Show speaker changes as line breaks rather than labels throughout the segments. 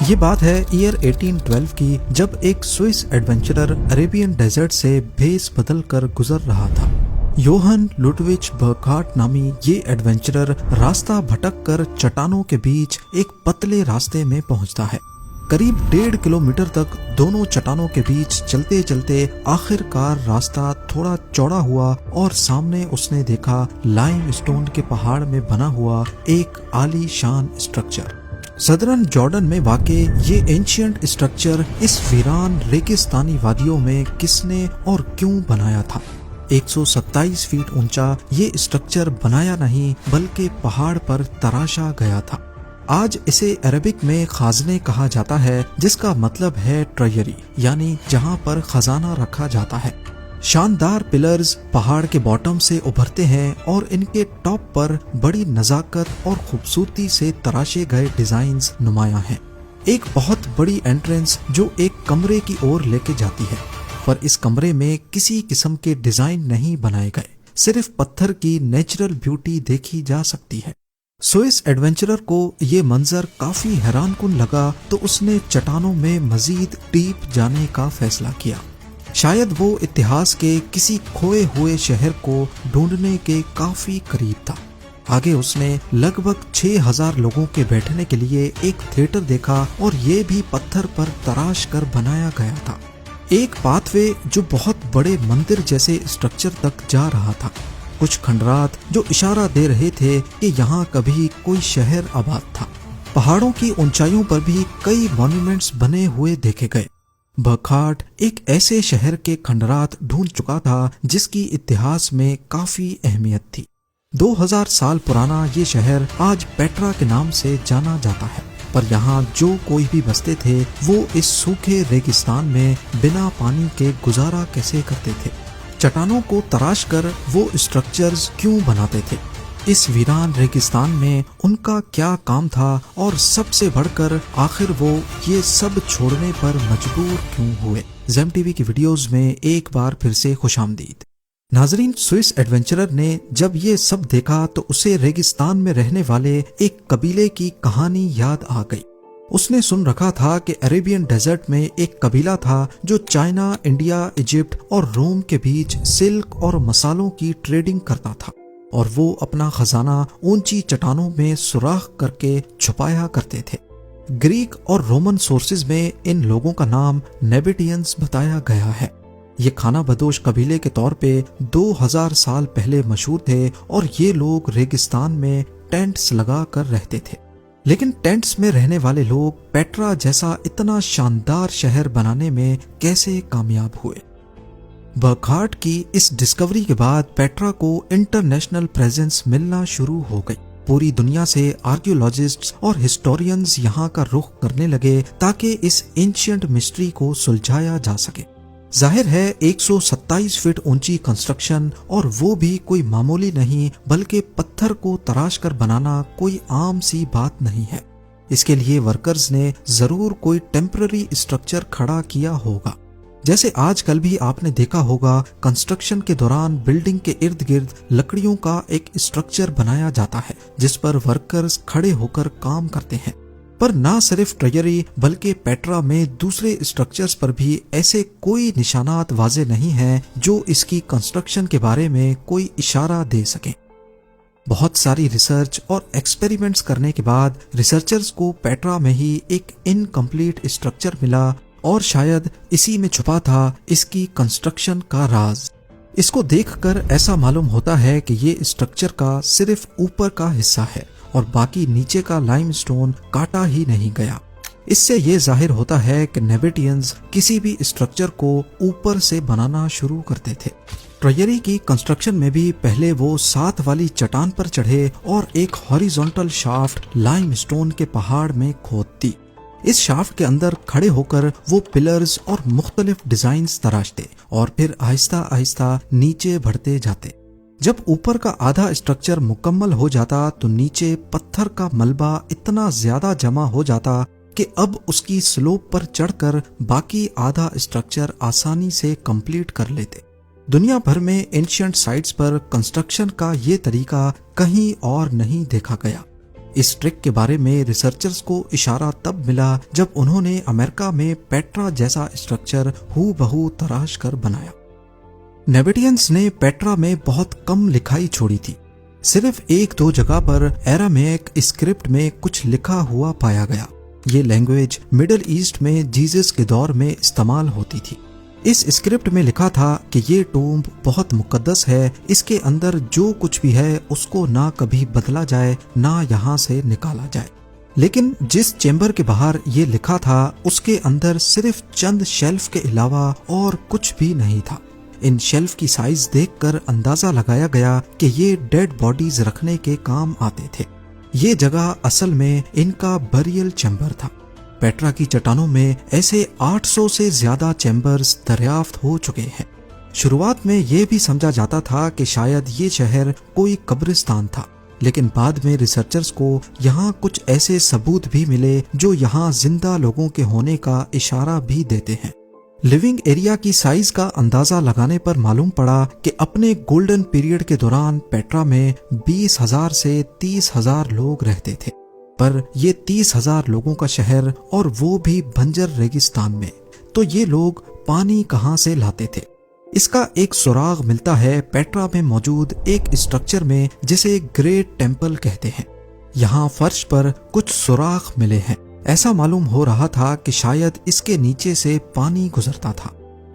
ये बात है ईयर 1812 की, जब एक स्विस एडवेंचरर अरेबियन डेजर्ट से भेस बदल कर गुजर रहा था। योहन लुडविच बर्कहार्ट नामी ये एडवेंचरर रास्ता भटक कर चट्टानों के बीच एक पतले रास्ते में पहुंचता है। करीब 1.5 किलोमीटर तक दोनों चट्टानों के बीच चलते चलते आखिरकार रास्ता थोड़ा चौड़ा हुआ और सामने उसने देखा लाइम स्टोन के पहाड़ में बना हुआ एक आलीशान स्ट्रक्चर। सदरन जॉर्डन में वाक़े ये एंशिएंट स्ट्रक्चर इस वीरान रेगिस्तानी वादियों में किसने और क्यों बनाया था। 127 फीट ऊंचा ये स्ट्रक्चर बनाया नहीं बल्कि पहाड़ पर तराशा गया था। आज इसे अरबिक में खाजने कहा जाता है, जिसका मतलब है ट्रेजरी, यानी जहां पर खजाना रखा जाता है। शानदार पिलर्स पहाड़ के बॉटम से उभरते हैं और इनके टॉप पर बड़ी नजाकत और खूबसूरती से तराशे गए डिजाइन्स नुमायां हैं। एक बहुत बड़ी एंट्रेंस जो एक कमरे की ओर लेके जाती है, पर इस कमरे में किसी किस्म के डिजाइन नहीं बनाए गए, सिर्फ पत्थर की नेचुरल ब्यूटी देखी जा सकती है। स्विस एडवेंचरर को ये मंजर काफी हैरानकुन लगा तो उसने चट्टानों में मजीद डीप जाने का फैसला किया। शायद वो इतिहास के किसी खोए हुए शहर को ढूंढने के काफी करीब था। आगे उसने लगभग 6000 लोगों के बैठने के लिए एक थिएटर देखा और ये भी पत्थर पर तराश कर बनाया गया था। एक पाथवे जो बहुत बड़े मंदिर जैसे स्ट्रक्चर तक जा रहा था। कुछ खंडरात जो इशारा दे रहे थे कि यहाँ कभी कोई शहर आबाद था। पहाड़ों की ऊंचाइयों पर भी कई मॉन्यूमेंट्स बने हुए देखे गए। बर्कहार्ट एक ऐसे शहर के खंडरात ढूंढ चुका था जिसकी इतिहास में काफी अहमियत थी। 2000 साल पुराना ये शहर आज पेट्रा के नाम से जाना जाता है, पर यहाँ जो कोई भी बसते थे वो इस सूखे रेगिस्तान में बिना पानी के गुजारा कैसे करते थे। चट्टानों को तराश कर वो स्ट्रक्चर्स क्यों बनाते थे, इस वीरान रेगिस्तान में उनका क्या काम था और सबसे बढ़कर आखिर वो ये सब छोड़ने पर मजबूर क्यों हुए। ज़ेम टीवी की वीडियोस में एक बार फिर से खुशामदीद। नाजरीन, स्विस एडवेंचरर ने जब ये सब देखा तो उसे रेगिस्तान में रहने वाले एक कबीले की कहानी याद आ गई। उसने सुन रखा था कि अरेबियन डेजर्ट में एक कबीला था जो चाइना, इंडिया, इजिप्ट और रोम के बीच सिल्क और मसालों की ट्रेडिंग करता था और वो अपना खजाना ऊंची चट्टानों में सुराख करके छुपाया करते थे। ग्रीक और रोमन सोर्सेज में इन लोगों का नाम नेबेटियंस बताया गया है। ये खाना बदोश कबीले के तौर पे 2000 साल पहले मशहूर थे और ये लोग रेगिस्तान में टेंट्स लगा कर रहते थे। लेकिन टेंट्स में रहने वाले लोग पेट्रा जैसा इतना शानदार शहर बनाने में कैसे कामयाब हुए। बर्कहार्ट की इस डिस्कवरी के बाद पेट्रा को इंटरनेशनल प्रेजेंस मिलना शुरू हो गई। पूरी दुनिया से आर्कियोलॉजिस्ट्स और हिस्टोरियंस यहाँ का रुख करने लगे ताकि इस एंशिएंट मिस्ट्री को सुलझाया जा सके। जाहिर है 127 फीट ऊंची कंस्ट्रक्शन, और वो भी कोई मामूली नहीं बल्कि पत्थर को तराश कर बनाना कोई आम सी बात नहीं है। इसके लिए वर्कर्स ने जरूर कोई टेम्पररी स्ट्रक्चर खड़ा किया होगा। जैसे आजकल भी आपने देखा होगा, कंस्ट्रक्शन के दौरान बिल्डिंग के इर्द गिर्द लकड़ियों का एक स्ट्रक्चर बनाया जाता है जिस पर वर्कर्स खड़े होकर काम करते हैं। पर ना सिर्फ ट्रेजरी बल्कि पेट्रा में दूसरे स्ट्रक्चर्स पर भी ऐसे कोई निशानात वाजे नहीं हैं जो इसकी कंस्ट्रक्शन के बारे में कोई इशारा दे सके। बहुत सारी रिसर्च और एक्सपेरिमेंट्स करने के बाद रिसर्चर्स को पेट्रा में ही एक इनकम्प्लीट स्ट्रक्चर मिला और शायद इसी में छुपा था इसकी कंस्ट्रक्शन का राज। इसको देखकर ऐसा मालूम होता है कि ये स्ट्रक्चर का सिर्फ ऊपर का हिस्सा है और बाकी नीचे का लाइमस्टोन काटा ही नहीं गया। इससे ये जाहिर होता है कि नेबेटियंस किसी भी स्ट्रक्चर को ऊपर से बनाना शुरू करते थे। ट्रेजरी की कंस्ट्रक्शन में भी पहले वो 7 वाली चट्टान पर चढ़े और एक हॉरिजॉन्टल शाफ्ट लाइमस्टोन के पहाड़ में खोद दी। इस शाफ्ट के अंदर खड़े होकर वो पिलर्स और मुख्तलिफ डिजाइन्स तराशते और फिर आहिस्ता आहिस्ता नीचे बढ़ते जाते। जब ऊपर का आधा स्ट्रक्चर मुकम्मल हो जाता तो नीचे पत्थर का मलबा इतना ज्यादा जमा हो जाता कि अब उसकी स्लोप पर चढ़कर बाकी आधा स्ट्रक्चर आसानी से कंप्लीट कर लेते। दुनिया भर में एंशिएंट साइट्स पर कंस्ट्रक्शन का ये तरीका कहीं और नहीं देखा गया। इस ट्रिक के बारे में रिसर्चर्स को इशारा तब मिला जब उन्होंने अमेरिका में पेट्रा जैसा स्ट्रक्चर हूबहू तराश कर बनाया। नेविडियंस ने पेट्रा में बहुत कम लिखाई छोड़ी थी। सिर्फ एक दो जगह पर एरामेक स्क्रिप्ट में कुछ लिखा हुआ पाया गया। ये लैंग्वेज मिडिल ईस्ट में जीसस के दौर में इस्तेमाल होती थी। इस स्क्रिप्ट में लिखा था कि ये टूम्ब बहुत मुकद्दस है, इसके अंदर जो कुछ भी है उसको ना कभी बदला जाए ना यहाँ से निकाला जाए। लेकिन जिस चेंबर के बाहर ये लिखा था उसके अंदर सिर्फ चंद शेल्फ के अलावा और कुछ भी नहीं था। इन शेल्फ की साइज देखकर अंदाजा लगाया गया कि ये डेड बॉडीज रखने के काम आते थे। ये जगह असल में इनका बरियल चैम्बर था। पेट्रा की चट्टानों में ऐसे 800 से ज्यादा चैम्बर्स दरियाफ्त हो चुके हैं। शुरुआत में यह भी समझा जाता था कि शायद ये शहर कोई कब्रिस्तान था, लेकिन बाद में रिसर्चर्स को यहाँ कुछ ऐसे सबूत भी मिले जो यहाँ जिंदा लोगों के होने का इशारा भी देते हैं। लिविंग एरिया की साइज का अंदाजा लगाने पर मालूम पड़ा कि अपने गोल्डन पीरियड के दौरान पेट्रा में 20,000 से 30,000 लोग रहते थे। पर ये 30,000 लोगों का शहर और वो भी बंजर रेगिस्तान में, तो ये लोग पानी कहाँ से लाते थे? इसका एक सुराग मिलता है पेट्रा में मौजूद एक स्ट्रक्चर में जिसे ग्रेट टेम्पल कहते हैं। यहाँ फर्श पर कुछ सुराग मिले हैं। ऐसा मालूम हो रहा था कि शायद इसके नीचे से पानी गुजरता था।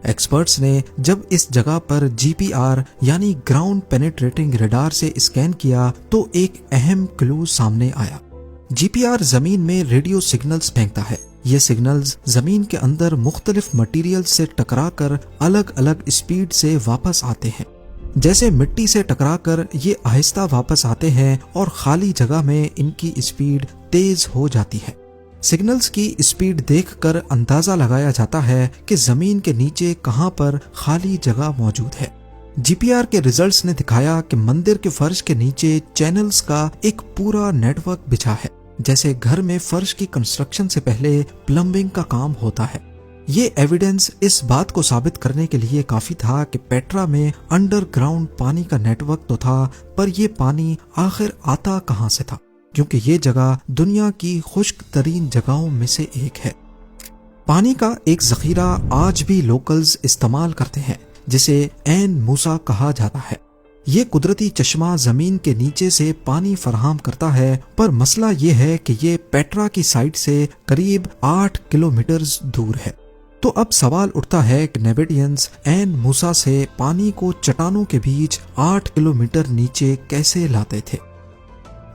एक्सपर्ट्स ने जब इस जगह पर GPR यानी ग्राउंड पेनिट्रेटिंग रडार से स्कैन किया तो एक अहम क्लू सामने आया। GPR जमीन में रेडियो सिग्नल्स फेंकता है। ये सिग्नल्स जमीन के अंदर मुख्तलिफ मटेरियल से टकराकर अलग अलग स्पीड से वापस आते हैं। जैसे मिट्टी से टकराकर ये आहिस्ता वापस आते हैं और खाली जगह में इनकी स्पीड तेज हो जाती है। सिग्नल्स की स्पीड देखकर अंदाजा लगाया जाता है कि जमीन के नीचे कहां पर खाली जगह मौजूद है। GPR के रिजल्ट्स ने दिखाया कि मंदिर के फर्श के नीचे चैनल्स का एक पूरा नेटवर्क बिछा है, जैसे घर में फर्श की कंस्ट्रक्शन से पहले प्लम्बिंग का काम होता है। ये एविडेंस इस बात को साबित करने के लिए काफी था कि पेट्रा में अंडरग्राउंड पानी का नेटवर्क तो था, पर यह पानी आखिर आता कहां से था, क्योंकि ये जगह दुनिया की खुश्क तरीन जगहों में से एक है। पानी का एक जखीरा आज भी लोकल्स इस्तेमाल करते हैं, जिसे ऐन मूसा कहा जाता है। ये कुदरती चश्मा जमीन के नीचे से पानी फराहम करता है, पर मसला ये है कि ये पेट्रा की साइड से करीब 8 किलोमीटर दूर है। तो अब सवाल उठता है कि नेविडियंस ऐन मूसा से पानी को चट्टानों के बीच 8 किलोमीटर नीचे कैसे लाते थे?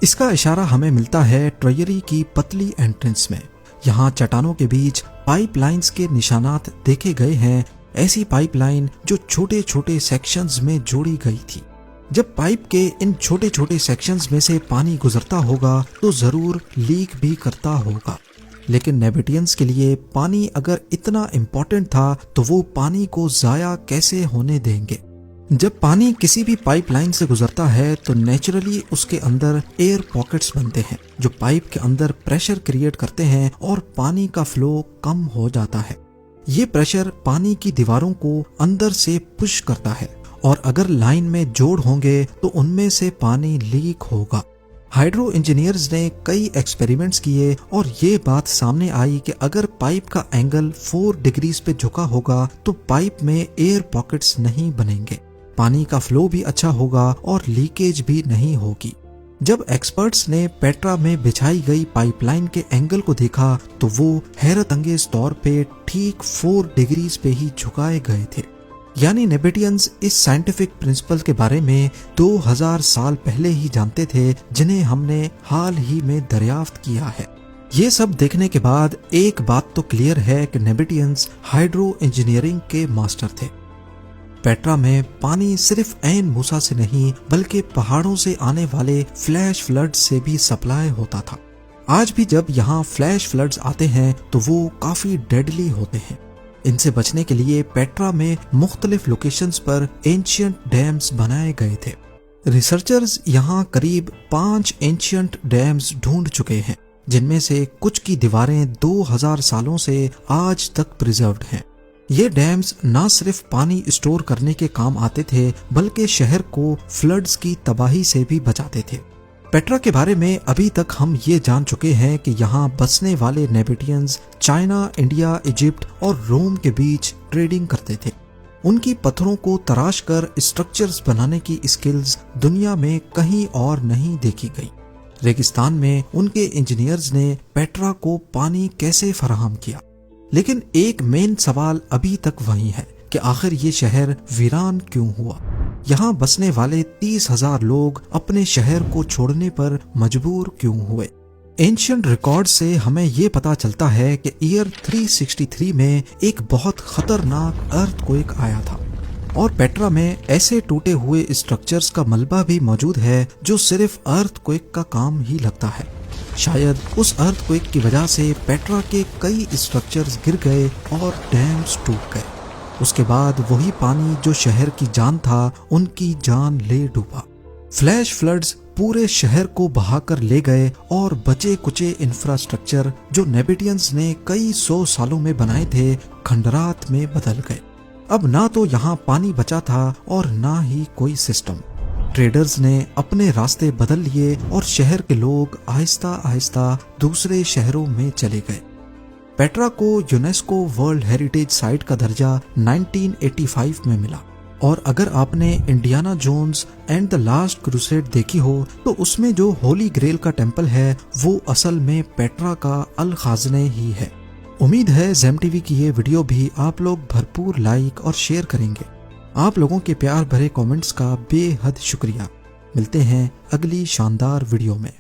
इसका इशारा हमें मिलता है ट्रयरी की पतली एंट्रेंस में। यहाँ चट्टानों के बीच पाइपलाइंस के निशानात देखे गए हैं, ऐसी पाइपलाइन जो छोटे छोटे सेक्शंस में जोड़ी गई थी। जब पाइप के इन छोटे छोटे सेक्शंस में से पानी गुजरता होगा तो जरूर लीक भी करता होगा। लेकिन नेविडियंस के लिए पानी अगर इतना इम्पोर्टेंट था तो वो पानी को जाया कैसे होने देंगे? जब पानी किसी भी पाइपलाइन से गुजरता है तो नेचुरली उसके अंदर एयर पॉकेट्स बनते हैं जो पाइप के अंदर प्रेशर क्रिएट करते हैं और पानी का फ्लो कम हो जाता है। ये प्रेशर पानी की दीवारों को अंदर से पुश करता है और अगर लाइन में जोड़ होंगे तो उनमें से पानी लीक होगा। हाइड्रो इंजीनियर्स ने कई एक्सपेरिमेंट्स किए और ये बात सामने आई कि अगर पाइप का एंगल 4 डिग्रीज पे झुका होगा तो पाइप में एयर पॉकेट्स नहीं बनेंगे, पानी का फ्लो भी अच्छा होगा और लीकेज भी नहीं होगी। जब एक्सपर्ट्स ने पेट्रा में बिछाई गई पाइपलाइन के एंगल को देखा तो वो हैरत अंगेज तौर पे ठीक 4 डिग्रीज पे ही झुकाए गए थे। यानी नेविडियंस इस साइंटिफिक प्रिंसिपल के बारे में 2000 साल पहले ही जानते थे, जिन्हें हमने हाल ही में दरियाफ्त किया है। ये सब देखने के बाद एक बात तो क्लियर है कि नेविडियंस हाइड्रो इंजीनियरिंग के मास्टर थे। पेट्रा में पानी सिर्फ ऐन मूसा से नहीं बल्कि पहाड़ों से आने वाले फ्लैश फ्लड्स से भी सप्लाई होता था। आज भी जब यहाँ फ्लैश फ्लड्स आते हैं तो वो काफी डेडली होते हैं। इनसे बचने के लिए पेट्रा में मुख्तलिफ लोकेशंस पर एंशियंट डैम्स बनाए गए थे। रिसर्चर्स यहाँ करीब 5 एंशियंट डैम्स ढूंढ चुके हैं, जिनमें से कुछ की दीवारें 2000 सालों से आज तक प्रिजर्व्ड हैं। ये डैम्स न सिर्फ पानी स्टोर करने के काम आते थे बल्कि शहर को फ्लड्स की तबाही से भी बचाते थे। पेट्रा के बारे में अभी तक हम ये जान चुके हैं कि यहाँ बसने वाले नेबेटियंस चाइना, इंडिया, इजिप्ट और रोम के बीच ट्रेडिंग करते थे। उनकी पत्थरों को तराश कर स्ट्रक्चर्स बनाने की स्किल्स दुनिया में कहीं और नहीं देखी गई। रेगिस्तान में उनके इंजीनियर्स ने पेट्रा को पानी कैसे फराहम किया, लेकिन एक मेन सवाल अभी तक वही है कि आखिर ये शहर वीरान क्यों हुआ। यहाँ बसने वाले 30,000 लोग अपने शहर को छोड़ने पर मजबूर क्यों हुए। एंशिएंट रिकॉर्ड से हमें ये पता चलता है कि ईयर 363 में एक बहुत खतरनाक अर्थक्वेक आया था और पेट्रा में ऐसे टूटे हुए स्ट्रक्चर्स का मलबा भी मौजूद है जो सिर्फ अर्थक्वेक का काम ही लगता है। शायद उस अर्थक्वेक की वजह से पेट्रा के कई स्ट्रक्चर्स गिर गए और डैम्स टूट गए। उसके बाद वही पानी जो शहर की जान था, उनकी जान ले डूबा। फ्लैश फ्लड्स पूरे शहर को बहाकर ले गए और बचे कुचे इंफ्रास्ट्रक्चर जो नेबेटियंस ने कई 100 सालों में बनाए थे, खंडरात में बदल गए। अब ना तो यहाँ पानी बचा था और ना ही कोई सिस्टम। ट्रेडर्स ने अपने रास्ते बदल लिए और शहर के लोग आहिस्ता आहिस्ता दूसरे शहरों में चले गए। पेट्रा को यूनेस्को वर्ल्ड हेरिटेज साइट का दर्जा 1985 में मिला और अगर आपने Indiana Jones and the last crusade देखी हो तो उसमें जो होली ग्रेल का टेम्पल है वो असल में पेट्रा का अल खाजने ही है। उम्मीद है ज़ेम टीवी की ये वीडियो भी आप लोग भरपूर लाइक और शेयर करेंगे। आप लोगों के प्यार भरे कमेंट्स का बेहद शुक्रिया। मिलते हैं अगली शानदार वीडियो में।